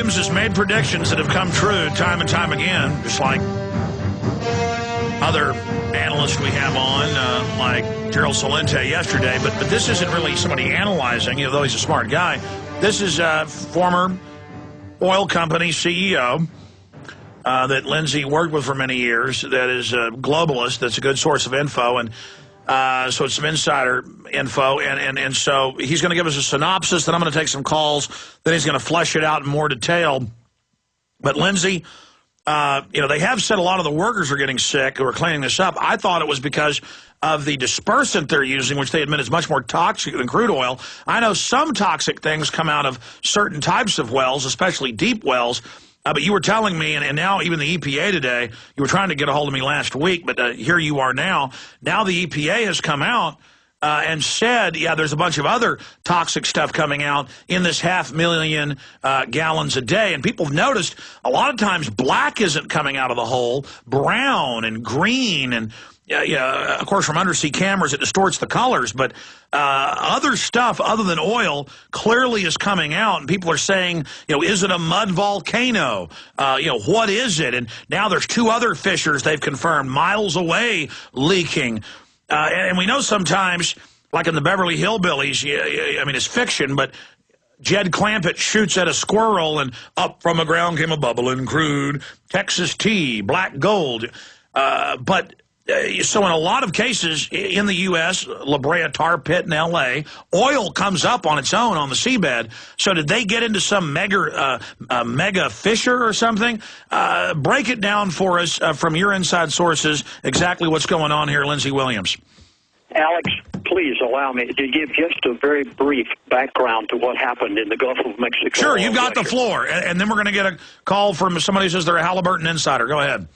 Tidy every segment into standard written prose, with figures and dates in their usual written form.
Williams has made predictions that have come true time and time again, just like other analysts we have on, like Gerald Salente yesterday. But this isn't really somebody analyzing, though he's a smart guy. This is a former oil company CEO that Lindsay worked with for many years, that is a globalist, that's a good source of info, and so it's some insider info, and so he's going to give us a synopsis, then I'm going to take some calls, then he's going to flesh it out in more detail. But Lindsay, they have said a lot of the workers are getting sick who are cleaning this up. I thought it was because of the dispersant they're using, which they admit is much more toxic than crude oil. I know some toxic things come out of certain types of wells, especially deep wells. But you were telling me, and now even the EPA today, you were trying to get a hold of me last week, but here you are now. Now the EPA has come out and said, yeah, there's a bunch of other toxic stuff coming out in this 500,000 gallons a day. And people have noticed a lot of times black isn't coming out of the hole, brown and green and of course, from undersea cameras, it distorts the colors, but other stuff other than oil clearly is coming out, and people are saying, is it a mud volcano? What is it? And now there's two other fissures they've confirmed miles away leaking. And we know sometimes, like in the Beverly Hillbillies, it's fiction, but Jed Clampett shoots at a squirrel, and up from the ground came a bubbling crude Texas tea, black gold. So in a lot of cases in the U.S., La Brea tar pit in L.A., oil comes up on its own on the seabed. So did they get into some mega fissure or something? Break it down for us from your inside sources, exactly what's going on here, Lindsay Williams. Alex, please allow me to give just a very brief background to what happened in the Gulf of Mexico. Sure, you've got the floor. And then we're going to get a call from somebody who says they're a Halliburton insider. Go ahead.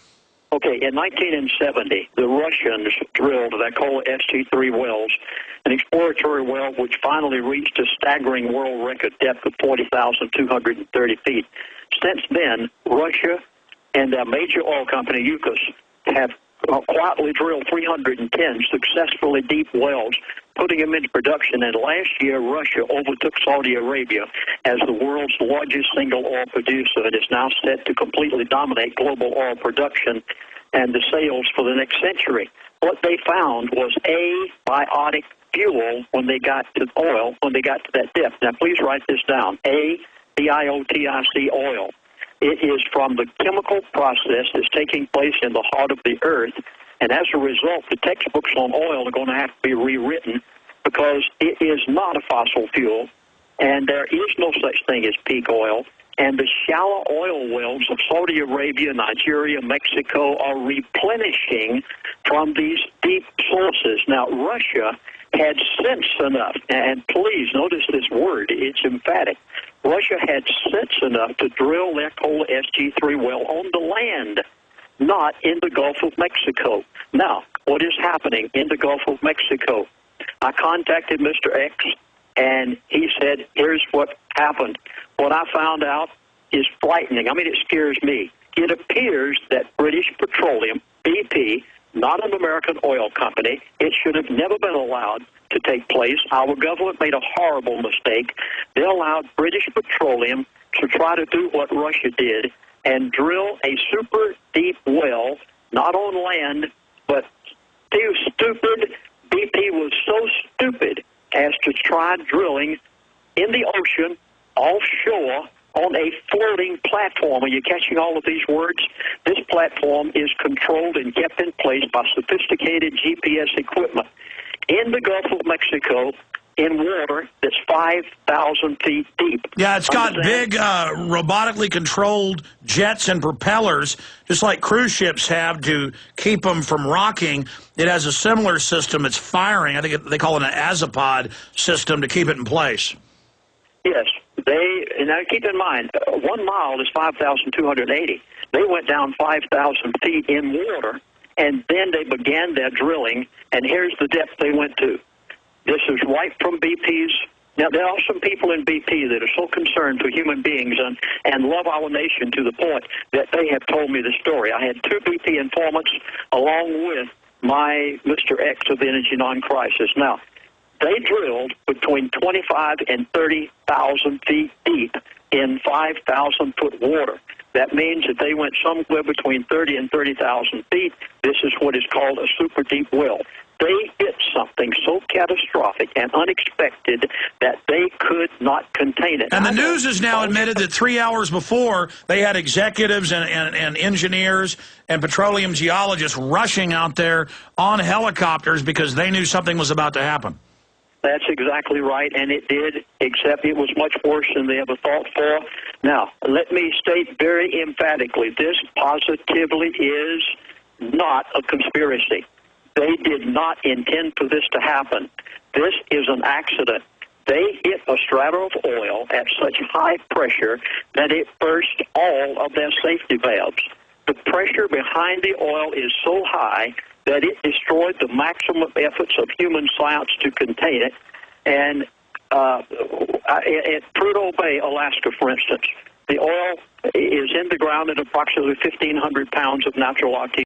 Okay, in 1970, the Russians drilled, they call it ST3 wells, an exploratory well which finally reached a staggering world record depth of 40,230 feet. Since then, Russia and a major oil company, Yukos, have quietly drilled 310 successfully deep wells, putting them into production. And last year, Russia overtook Saudi Arabia as the world's largest single oil producer. It is now set to completely dominate global oil production and the sales for the next century. What they found was abiotic fuel when they got to oil, when they got to that depth. Now, please write this down, abiotic oil. It is from the chemical process that's taking place in the heart of the earth, and as a result, the textbooks on oil are going to have to be rewritten because it is not a fossil fuel, and there is no such thing as peak oil, and the shallow oil wells of Saudi Arabia, Nigeria, Mexico are replenishing from these deep sources. Now, Russia had sense enough, and please notice this word, it's emphatic. Russia had sense enough to drill their coal SG3 well on the land, not in the Gulf of Mexico. Now, what is happening in the Gulf of Mexico? I contacted Mr. X, and he said, here's what happened. What I found out is frightening. It scares me. It appears that British Petroleum, BP, not an American oil company, it should have never been allowed to take place. Our government made a horrible mistake. They allowed British Petroleum to try to do what Russia did and drill a super deep well, not on land, but too stupid. BP was so stupid as to try drilling in the ocean, offshore, on a floating platform. Are you catching all of these words? This platform is controlled and kept in place by sophisticated GPS equipment in the Gulf of Mexico in water that's 5,000 feet deep. Yeah, it's got big robotically controlled jets and propellers, just like cruise ships have to keep them from rocking. It has a similar system. It's firing. I think they call it an azipod system to keep it in place. Yes. Now keep in mind, 1 mile is 5,280. They went down 5,000 feet in water, and then they began their drilling, and here's the depth they went to. This is right from BP's. Now, there are some people in BP that are so concerned for human beings and love our nation to the point that they have told me the story. I had 2 BP informants along with my Mr. X of the Energy Non-Crisis. Now, They drilled between 25 and 30,000 feet deep in 5,000-foot water. That means that they went somewhere between 30 and 30,000 feet. This is what is called a super deep well. They hit something so catastrophic and unexpected that they could not contain it. And the news has now admitted that 3 hours before, they had executives and engineers and petroleum geologists rushing out there on helicopters because they knew something was about to happen. That's exactly right, and it did, except it was much worse than they ever thought for. Now, let me state very emphatically, this positively is not a conspiracy. They did not intend for this to happen. This is an accident. They hit a strata of oil at such high pressure that it burst all of their safety valves. The pressure behind the oil is so high that it destroyed the maximum efforts of human science to contain it. And at Prudhoe Bay, Alaska, for instance, the oil is in the ground at approximately 1,500 pounds of natural oxygen.